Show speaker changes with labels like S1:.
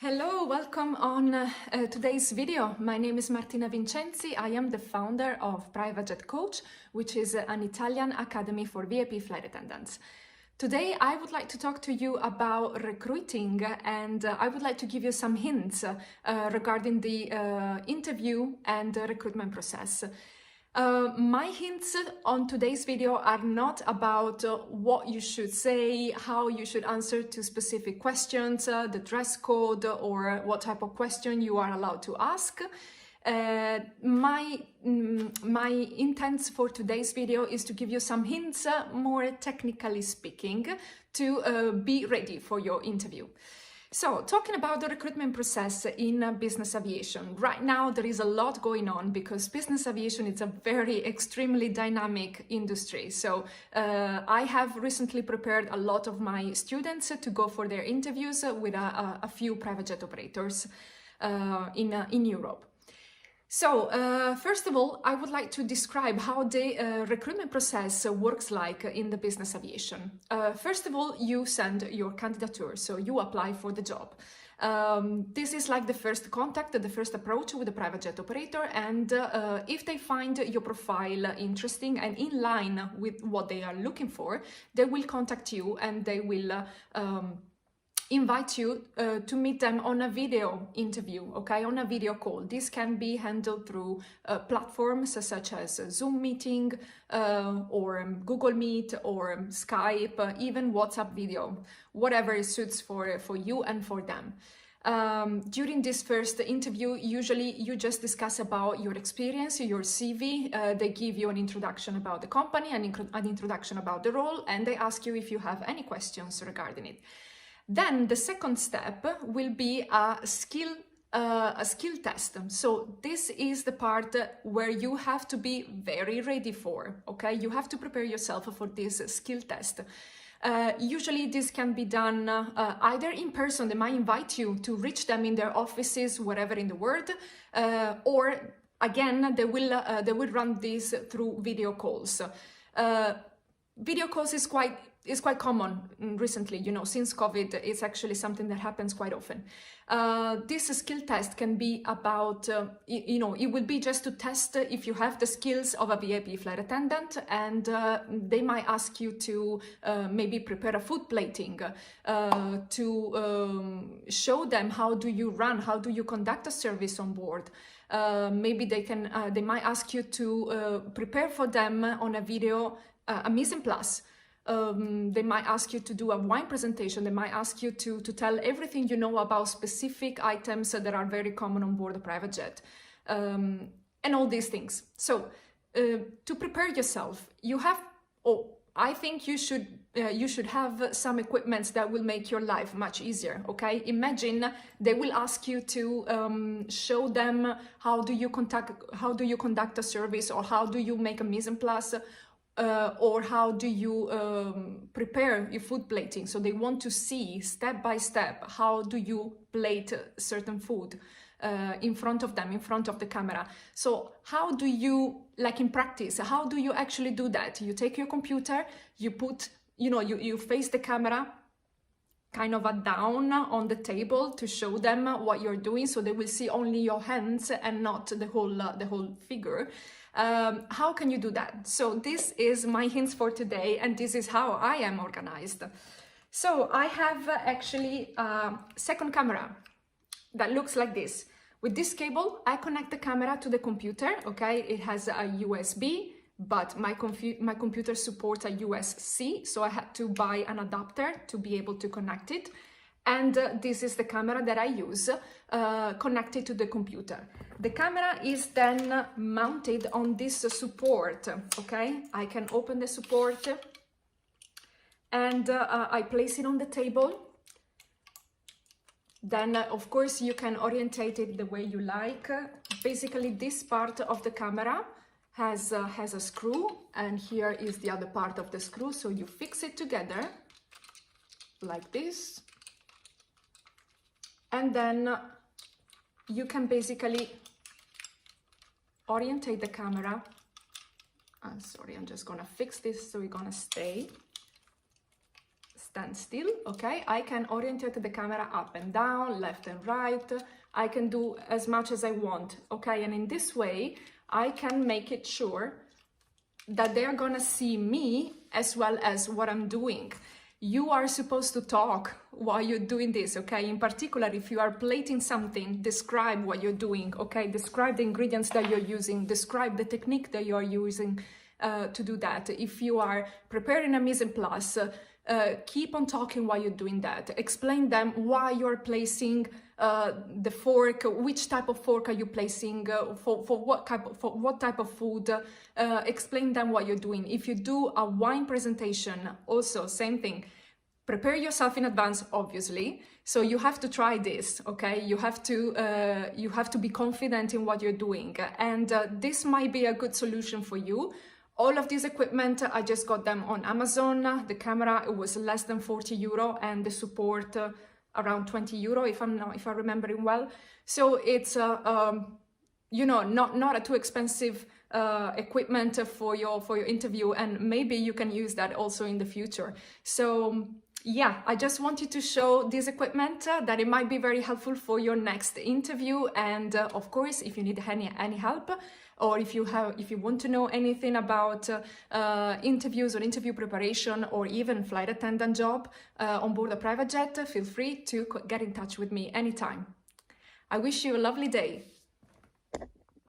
S1: Hello, welcome on today's video. My name is Martina Vincenzi. I am the founder of PrivaJet Coach, which is an Italian academy for VIP flight attendants. Today, I would like to talk to you about recruiting, and I would like to give you some hints regarding the interview and the recruitment process. My hints on today's video are not about what you should say, how you should answer to specific questions, the dress code, or what type of question you are allowed to ask. My intent for today's video is to give you some hints, more technically speaking, to be ready for your interview. So, talking about the recruitment process in business aviation, right now there is a lot going on because business aviation is a very extremely dynamic industry. So, I have recently prepared a lot of my students to go for their interviews with a few private jet operators in Europe. So, first of all, I would like to describe how the recruitment process works like in the business aviation. First of all, you send your candidature, so you apply for the job. This is like the first contact, the first approach with the private jet operator, and if they find your profile interesting and in line with what they are looking for, they will contact you and they will invite you to meet them on a video interview, okay, on a video call. This can be handled through platforms such as Zoom meeting or Google Meet or Skype, even WhatsApp video, whatever suits for you and for them. During this first interview, usually you just discuss about your experience, your CV, they give you an introduction about the company, an introduction about the role, and they ask you if you have any questions regarding it. Then the second step will be a skill test. So this is the part where you have to be very ready for, okay? You have to prepare yourself for this skill test. Usually this can be done either in person, they might invite you to reach them in their offices, wherever in the world, or again, they will run this through video calls. Video calls is quite common recently, you know, since COVID, it's actually something that happens quite often. This skill test can be about, you know, it will be just to test if you have the skills of a VIP flight attendant, and they might ask you to maybe prepare a food plating, to show them how do you run, how do you conduct a service on board. Maybe they might ask you to prepare for them on a video a mise en place. They might ask you to do a wine presentation. They might ask you to tell everything you know about specific items that are very common on board a private jet, and all these things. So to prepare yourself, I think you should have some equipment that will make your life much easier, okay? Imagine they will ask you to show them how do you conduct a service, or how do you make a mise en place, or how do you prepare your food plating. So they want to see step by step how do you plate certain food in front of them, in front of the camera. So how do you, like in practice, how do you actually do that? You take your computer, you put, you know, you face the camera kind of down on the table to show them what you're doing, so they will see only your hands and not the whole figure. How can you do that? So this is my hints for today, and this is how I am organized. So I have actually a second camera that looks like this. With this cable, I connect the camera to the computer, okay? It has a USB, but my computer supports a USB-C, so I had to buy an adapter to be able to connect it. And this is the camera that I use connected to the computer. The camera is then mounted on this support, okay? I can open the support and I place it on the table. Then, of course, you can orientate it the way you like. Basically, this part of the camera has a screw, and here is the other part of the screw. So you fix it together like this. And then you can basically orientate the camera. I'm sorry, I'm just gonna fix this so we're gonna stay stand still, okay? I can orientate the camera up and down, left and right. I can do as much as I want, okay? And in this way, I can make it sure that they're gonna see me as well as what I'm doing. You are supposed to talk while you're doing this, okay? In particular, if you are plating something, describe what you're doing, okay? Describe the ingredients that you're using, describe the technique that you're using to do that. If you are preparing a mise en place, keep on talking while you're doing that. Explain them why you're placing the fork, which type of fork are you placing, for what type of food. Explain them what you're doing. If you do a wine presentation, also same thing. Prepare yourself in advance, obviously. So you have to try this, okay? You have to be confident in what you're doing, and this might be a good solution for you. All of this equipment, I just got them on Amazon. The camera, it was less than 40 euro, and the support around 20 euro, if I'm remembering well. So it's you know, not a too expensive equipment for your interview, and maybe you can use that also in the future. So yeah, I just wanted to show this equipment that it might be very helpful for your next interview. And of course, if you need any help, or if you want to know anything about interviews or interview preparation, or even flight attendant job on board a private jet, feel free to get in touch with me anytime. I wish you a lovely day.